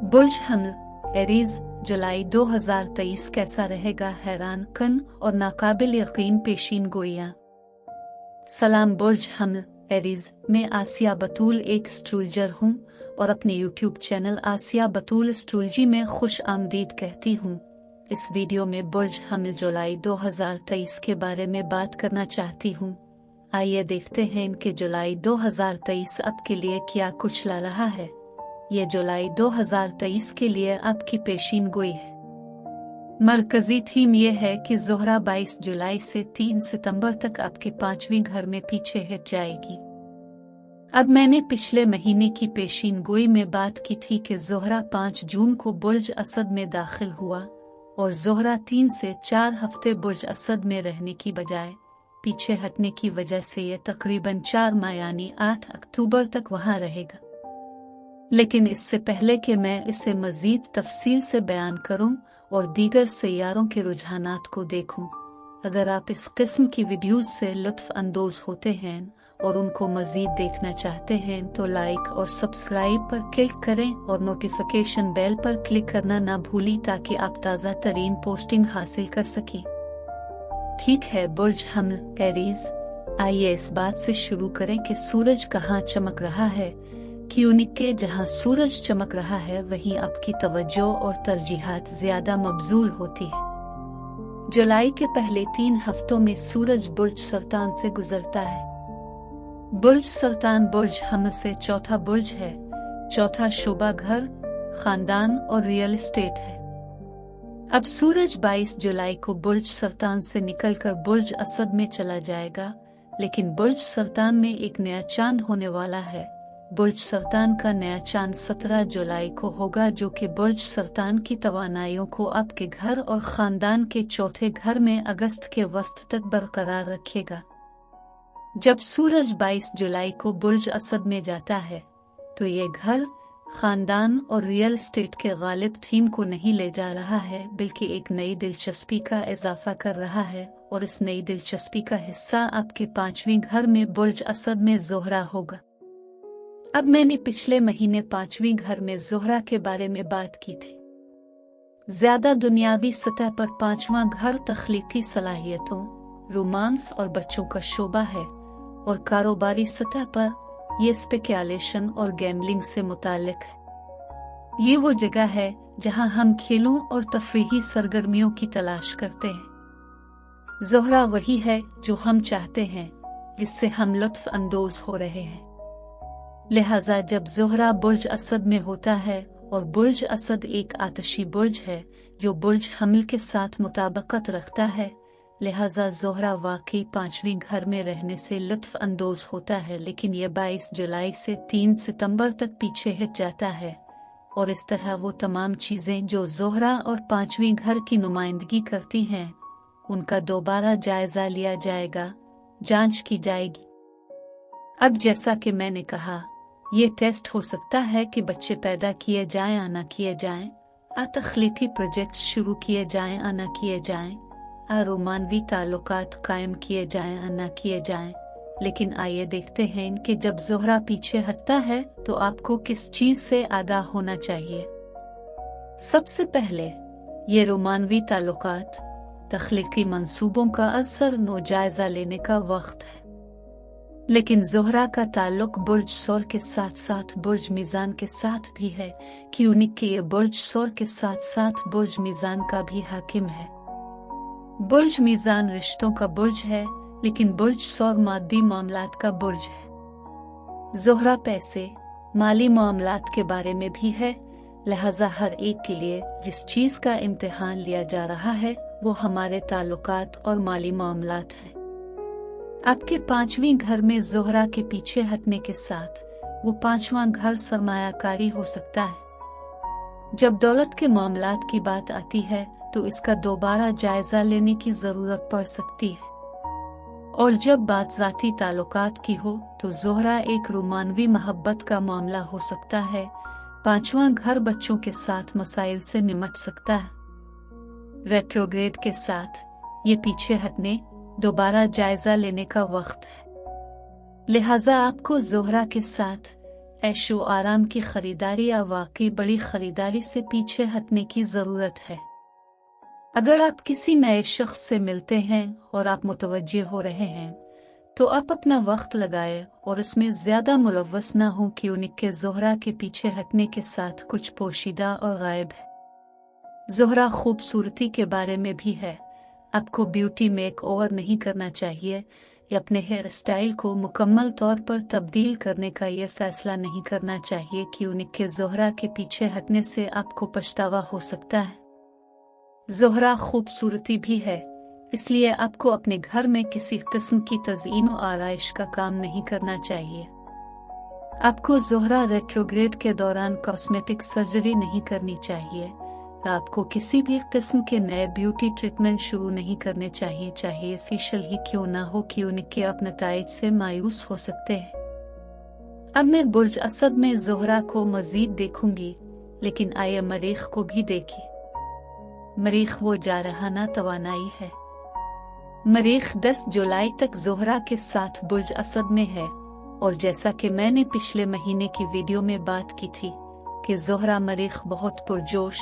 बुर्ज हमल एरीज जुलाई 2023 कैसा रहेगा? हैरान कन और नाकाबिल यकीन पेशीन गोइयां। सलाम बुर्ज हमल एरीज, मैं आसिया बतूल एक एस्ट्रोलॉजर हूँ और अपने यूट्यूब चैनल आसिया बतूल एस्ट्रोलॉजी में खुश आमदीद कहती हूँ। इस वीडियो में बुर्ज हमल जुलाई 2023 के बारे में बात करना चाहती हूँ। आइए देखते हैं कि जुलाई 2023 आपके लिए क्या कुछ ला रहा है। ये जुलाई 2023 के लिए आपकी पेशीन गोई है। मरकजी थीम ये है कि ज़ोहरा 22 जुलाई से 3 सितंबर तक आपके 5वें घर में पीछे हट जाएगी। अब मैंने पिछले महीने की पेशीन गोई में बात की थी कि ज़ोहरा 5 जून को बुर्ज असद में दाखिल हुआ और ज़ोहरा 3 से 4 हफ्ते बुर्ज असद में रहने की बजाय पीछे हटने की वजह से ये तकरीबन 4 माह यानी 8 अक्टूबर तक वहां रहेगा। लेकिन इससे पहले कि मैं इसे मजीद तफसील से बयान करूं और दीगर सैयारों के रुझानात को देखूं, अगर आप इस किस्म की वीडियोस से लुत्फ अंदोज होते हैं और उनको मजीद देखना चाहते हैं तो लाइक और सब्सक्राइब पर क्लिक करें और नोटिफिकेशन बेल पर क्लिक करना ना भूलें ताकि आप ताज़ा तरीन पोस्टिंग हासिल कर सकें। ठीक है बुर्ज हमल एरीज, आइए इस बात से शुरू करें कि सूरज कहाँ चमक रहा है। क्योंकि जहां सूरज चमक रहा है वहीं आपकी तवज्जो और तरजीहात ज्यादा मबजूल होती है। जुलाई के पहले 3 हफ्तों में सूरज बुर्ज सरतान से गुजरता है। बुर्ज सरतान बुर्ज हमल से चौथा बुर्ज है। चौथा शोबा घर, खानदान और रियल एस्टेट है। अब सूरज 22 जुलाई को बुर्ज सरतान से निकलकर बुर्ज असद में चला जाएगा, लेकिन बुर्ज सरतान में एक नया चांद होने वाला है। बुर्ज सरतान का नया चांद 17 जुलाई को होगा, जो कि बुर्ज सरतान की तवानाइयों को आपके घर और खानदान के चौथे घर में अगस्त के वस्त तक बरकरार रखेगा। जब सूरज 22 जुलाई को बुर्ज असद में जाता है तो ये घर, खानदान और रियल एस्टेट के गालिब थीम को नहीं ले जा रहा है, बल्कि एक नई दिलचस्पी का इजाफा कर रहा है और इस नई दिलचस्पी का हिस्सा आपके 5वें घर में बुर्ज असद में ज़ोहरा होगा। अब मैंने पिछले महीने 5वें घर में ज़ोहरा के बारे में बात की थी। ज्यादा दुनियावी सतह पर 5वां घर तख्लीकी सलाहियतों, रोमांस और बच्चों का शोबा है और कारोबारी सतह पर ये स्पेक्युलेशन और गैम्बलिंग से मुताल्लिक है। ये वो जगह है जहां हम खेलों और तफरीही सरगर्मियों की तलाश करते हैं। ज़ोहरा वही है जो हम चाहते हैं, जिससे हम लुत्फ अंदोज हो रहे हैं। लिहाजा जब ज़ोहरा बुर्ज असद में होता है, और बुर्ज असद एक आतशी बुर्ज है जो बुर्ज हमल के साथ मुताबिकत रखता है, लिहाजा ज़ोहरा वाकई 5वें घर में रहने से लुत्फ अंदोज होता है। लेकिन यह 22 जुलाई से 3 सितंबर तक पीछे हट जाता है और इस तरह वो तमाम चीज़ें जो ज़ोहरा और 5वें घर की नुमाइंदगी करती हैं उनका दोबारा जायजा लिया जाएगा, जांच की जाएगी। अब जैसा कि मैंने कहा, ये टेस्ट हो सकता है कि बच्चे पैदा किए जाएं या ना किए जाएं, तख्लीकी प्रोजेक्ट्स शुरू किए जाएं या ना किए जाएं, रोमानवी ताल्लुकात कायम किए जाएं या ना किए जाएं। लेकिन आइए देखते हैं कि जब ज़ोहरा पीछे हटता है तो आपको किस चीज़ से आगाह होना चाहिए। सबसे पहले ये रोमानवी ताल्लुकात, तख्लीकी मंसूबों का असर नो जायजा लेने का वक्त है। लेकिन ज़ोहरा का ताल्लुक बुर्ज सौर के साथ साथ बुर्ज मीज़ान के साथ भी है, क्योंकि ये बुर्ज सौर के साथ साथ बुर्ज मीज़ान का भी हाकिम है। बुर्ज मीज़ान रिश्तों का बुर्ज है, लेकिन बुर्ज सौर मादी मामलात का बुर्ज है। ज़ोहरा पैसे, माली मामलात के बारे में भी है, लिहाजा हर एक के लिए जिस चीज़ का इम्तिहान लिया जा रहा है वो हमारे ताल्लुकात और माली मामलात हैं। आपके 5वें घर में ज़ोहरा के पीछे हटने के साथ वो 5वां घर सरमायाकारी हो सकता है। जब दौलत के मामलात की बात आती है तो इसका दोबारा जायजा लेने की जरूरत पड़ सकती है, और जब बात ज़ाती ताल्लुकात की हो तो ज़ोहरा एक रोमानवी मोहब्बत का मामला हो सकता है। 5वां घर बच्चों के साथ मसाइल से निमट सकता है। रेट्रोग्रेड के साथ ये पीछे हटने, दोबारा जायजा लेने का वक्त है। लिहाजा आपको ज़ोहरा के साथ ऐशो आराम की खरीदारी या वाकई बड़ी खरीदारी से पीछे हटने की ज़रूरत है। अगर आप किसी नए शख्स से मिलते हैं और आप मुतवज्जे हो रहे हैं तो आप अपना वक्त लगाए और इसमें ज़्यादा मुलव्वस न हो कि उनके ज़ोहरा के पीछे हटने के साथ कुछ पोशीदा और गायब है। ज़ोहरा खूबसूरती के बारे में भी है। आपको ब्यूटी मेक ओवर नहीं करना चाहिए या अपने हेयर स्टाइल को मुकम्मल तौर पर तब्दील करने का ये फैसला नहीं करना चाहिए कि उनके ज़ोहरा के पीछे हटने से आपको पछतावा हो सकता है। ज़ोहरा खूबसूरती भी है, इसलिए आपको अपने घर में किसी किस्म की तज़ीन और आराइश का काम नहीं करना चाहिए। आपको ज़ोहरा रेट्रोग्रेड के दौरान कॉस्मेटिक सर्जरी नहीं करनी चाहिए। आपको किसी भी किस्म के नए ब्यूटी ट्रीटमेंट शुरू नहीं करने चाहिए, चाहे फेशियल ही क्यों ना हो, कि उनके अपने नताइज से मायूस हो सकते हैं। अब मैं बुर्ज असद में ज़ोहरा को मजीद देखूंगी, लेकिन आइए मरीख को भी देखिए। मरीख वो जारहाना तवानाई है। मरीख 10 जुलाई तक ज़ोहरा के साथ बुर्ज असद में है, और जैसा कि मैंने पिछले महीने की वीडियो में बात की थी कि ज़ोहरा मरीख बहुत पुरजोश,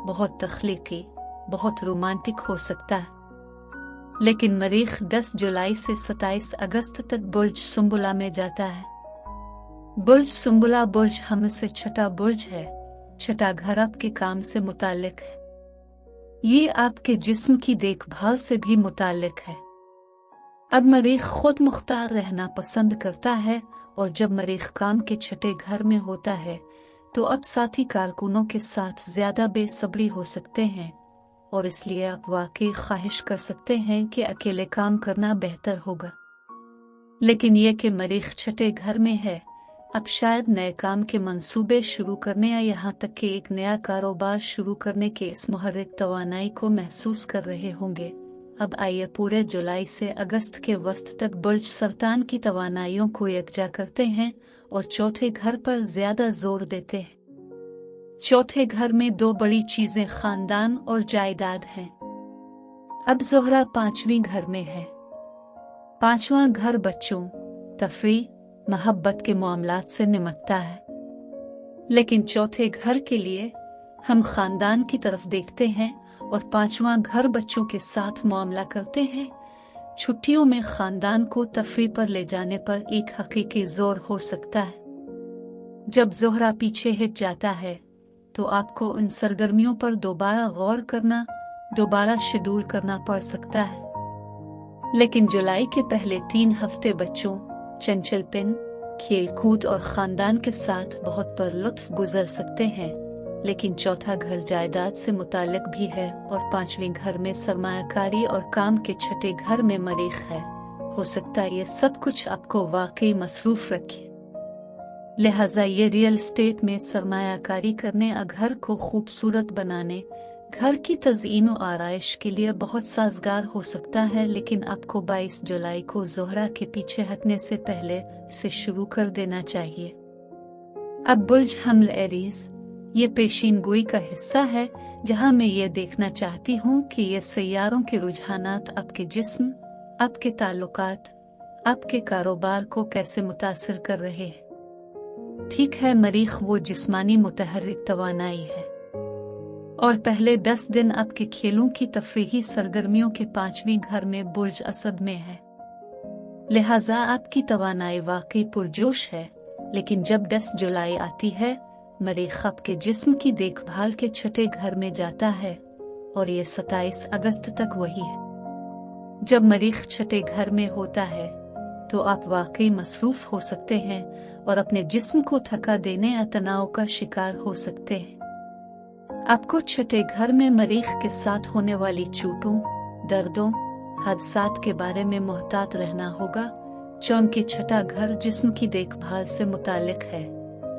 बहुत तख्लीकी, बहुत रोमांटिक हो सकता है। लेकिन मरीख 10 जुलाई से 27 अगस्त तक बुर्ज सुंबुला में जाता है। बुर्ज सुंबुला बुर्ज हम से छठा बुर्ज है। छठा घर आपके काम से मुताल्लिक है। ये आपके जिस्म की देखभाल से भी मुताल्लिक है। अब मरीख खुद मुख्तार रहना पसंद करता है, और जब मरीख काम के छठे घर में होता है तो अब साथी कारकुनों के साथ ज्यादा बेसब्री हो सकते हैं, और इसलिए आप वाकई ख्वाहिश कर सकते हैं कि अकेले काम करना बेहतर होगा। लेकिन यह कि मरीख छठे घर में है, अब शायद नए काम के मंसूबे शुरू करने या यहाँ तक कि एक नया कारोबार शुरू करने के इस मुहर्रिक तवानाई को महसूस कर रहे होंगे। अब आइए पूरे जुलाई से अगस्त के वस्त तक बुर्ज सरतान की तवानाइयों को यकजा करते हैं और चौथे घर पर ज्यादा जोर देते हैं। चौथे घर में 2 बड़ी चीजें खानदान और जायदाद हैं। अब ज़ोहरा 5वीं घर में है। 5वां घर बच्चों, तफरी, मोहब्बत के मामलात से निमटता है। लेकिन चौथे घर के लिए हम खानदान की तरफ देखते हैं, और 5वां घर बच्चों के साथ मामला करते हैं। छुट्टियों में खानदान को तफरी पर ले जाने पर एक हकीकी जोर हो सकता है। जब ज़ोहरा पीछे हट जाता है तो आपको उन सरगर्मियों पर दोबारा गौर करना, दोबारा शेड्यूल करना पड़ सकता है। लेकिन जुलाई के पहले 3 हफ्ते बच्चों, चंचलपन, खेलकूद और खानदान के साथ बहुत परलुत्फ गुजर सकते हैं। लेकिन चौथा घर जायदाद से मुताल्लिक भी है, और 5वें घर में सरमायाकारी और काम के छठे घर में मरीख है। हो सकता है ये सब कुछ आपको वाकई मसरूफ रखे। लिहाजा ये रियल एस्टेट में सरमायाकारी करने और घर को खूबसूरत बनाने, घर की तज़ीन और आराइश के लिए बहुत साजगार हो सकता है। लेकिन आपको 22 जुलाई को ज़ोहरा के पीछे हटने से पहले इसे शुरू कर देना चाहिए। अब बुर्ज हमल एरीज, ये पेशीन गोई का हिस्सा है जहां मैं ये देखना चाहती हूँ कि ये सैयारों के रुझानात आपके जिस्म, आपके ताल्लुकात, आपके कारोबार को कैसे मुतासिर कर रहे हैं। ठीक है, मरीख वो जिस्मानी मुतहर्रिक तवानाई है, और पहले 10 दिन आपके खेलों की तफरीही सरगर्मियों के 5वीं घर में बुर्ज असद में है। लिहाजा आपकी तवानाई वाकई पुरजोश है। लेकिन जब 10 जुलाई आती है, मरीख आपके जिस्म की देखभाल के छठे घर में जाता है, और ये 27 अगस्त तक वही है। जब मरीख छठे घर में होता है तो आप वाकई मसरूफ हो सकते हैं और अपने जिस्म को थका देने या तनाव का शिकार हो सकते हैं। आपको छठे घर में मरीख के साथ होने वाली चोटों, दर्दों, हादसात के बारे में मुहतात रहना होगा, चूंकि छठा घर जिस्म की देखभाल से मुताल्लिक है।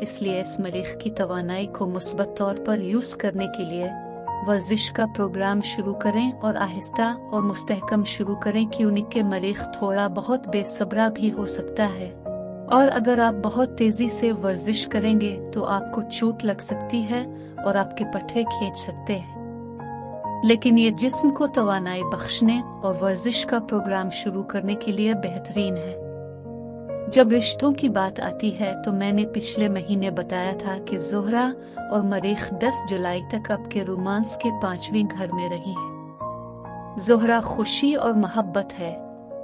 इसलिए इस मरीख की तवानाई को मुस्बत तौर पर यूज करने के लिए वर्जिश का प्रोग्राम शुरू करें, और आहिस्ता और मुस्तहकम शुरू करें कि उनके मरीख थोड़ा बहुत बेसब्रा भी हो सकता है, और अगर आप बहुत तेजी से वर्जिश करेंगे तो आपको चोट लग सकती है और आपके पट्टे खींच सकते हैं। लेकिन ये जिस्म को तवानाई बख्शने और वर्जिश का प्रोग्राम शुरू करने के लिए बेहतरीन है। जब रिश्तों की बात आती है तो मैंने पिछले महीने बताया था कि ज़ोहरा और मरीख 10 जुलाई तक आपके रोमांस के 5वें घर में रही है। ज़ोहरा खुशी और मोहब्बत है,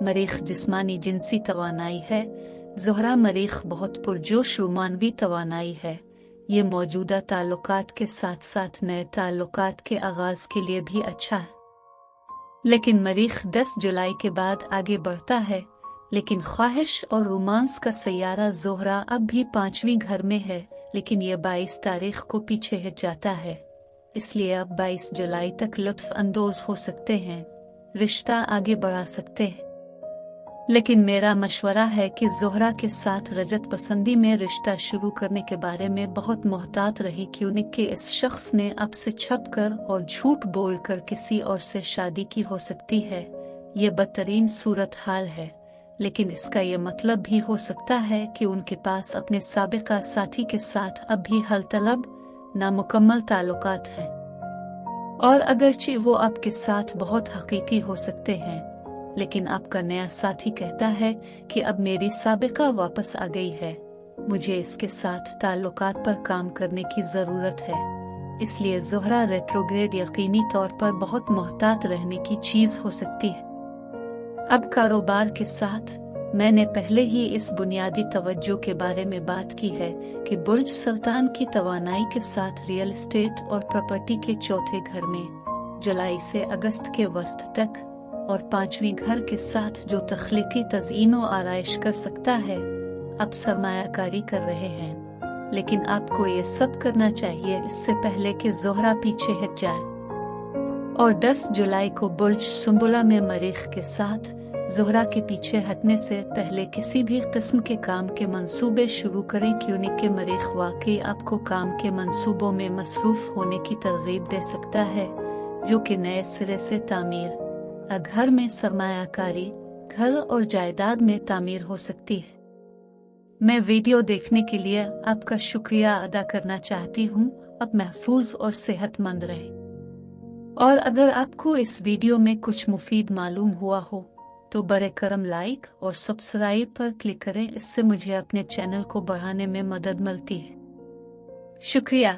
मरीख जिस्मानी जिनसी तवानाई है। ज़ोहरा मरीख बहुत पुरजोश रोमानवी तवानाई है। ये मौजूदा ताल्लुकात के साथ साथ नए ताल्लुकात के आगाज़ के लिए भी अच्छा है। लेकिन मरीख 10 जुलाई के बाद आगे बढ़ता है, लेकिन ख्वाहिश और रोमांस का सैयारा ज़ोहरा अब भी 5वें घर में है, लेकिन यह 22 तारीख को पीछे हट जाता है। इसलिए अब 22 जुलाई तक लुत्फ अंदोज हो सकते हैं, रिश्ता आगे बढ़ा सकते हैं। लेकिन मेरा मशवरा है कि ज़ोहरा के साथ रजत पसंदी में रिश्ता शुरू करने के बारे में बहुत मोहतात रही, क्योंकि इस शख्स ने आपसे छपकर और झूठ बोलकर किसी और से शादी की हो सकती है। ये बदतरीन सूरत हाल है, लेकिन इसका ये मतलब भी हो सकता है कि उनके पास अपने साबिका साथी के साथ अब भी हल तलब नामुकम्मल ताल्लुकात हैं, और अगरचे वो आपके साथ बहुत हकीकी हो सकते हैं, लेकिन आपका नया साथी कहता है कि अब मेरी साबिका वापस आ गई है, मुझे इसके साथ ताल्लुकात पर काम करने की ज़रूरत है। इसलिए ज़ोहरा रेट्रोग्रेड यकीनी तौर पर बहुत मोहतात रहने की चीज़ हो सकती है। अब कारोबार के साथ मैंने पहले ही इस बुनियादी तवज्जो के बारे में बात की है कि बुर्ज सुल्तान की तवानाई के साथ रियल एस्टेट और प्रॉपर्टी के चौथे घर में जुलाई से अगस्त के वस्त तक और 5वें घर के साथ जो तख्लीकी तज़यीन और आराइश कर सकता है, अब सरमायाकारी कर रहे हैं। लेकिन आपको ये सब करना चाहिए इससे पहले कि ज़ोहरा पीछे हट जाए। और 10 जुलाई को बुर्ज सुंबुला में मरीख के साथ ज़ोहरा के पीछे हटने से पहले किसी भी किस्म के काम के मंसूबे शुरू करें, क्योंकि मरीख वाकई आपको काम के मंसूबों में मसरूफ होने की तरगीब दे सकता है, जो कि नए सिरे से तामीर, घर में सरमायाकारी, घर और जायदाद में तामीर हो सकती है। मैं वीडियो देखने के लिए आपका शुक्रिया अदा करना चाहती हूँ। अब महफूज और सेहतमंद रहे। और अगर आपको इस वीडियो में कुछ मुफीद मालूम हुआ हो तो बरे करम लाइक और सब्सक्राइब पर क्लिक करें, इससे मुझे अपने चैनल को बढ़ाने में मदद मिलती है। शुक्रिया।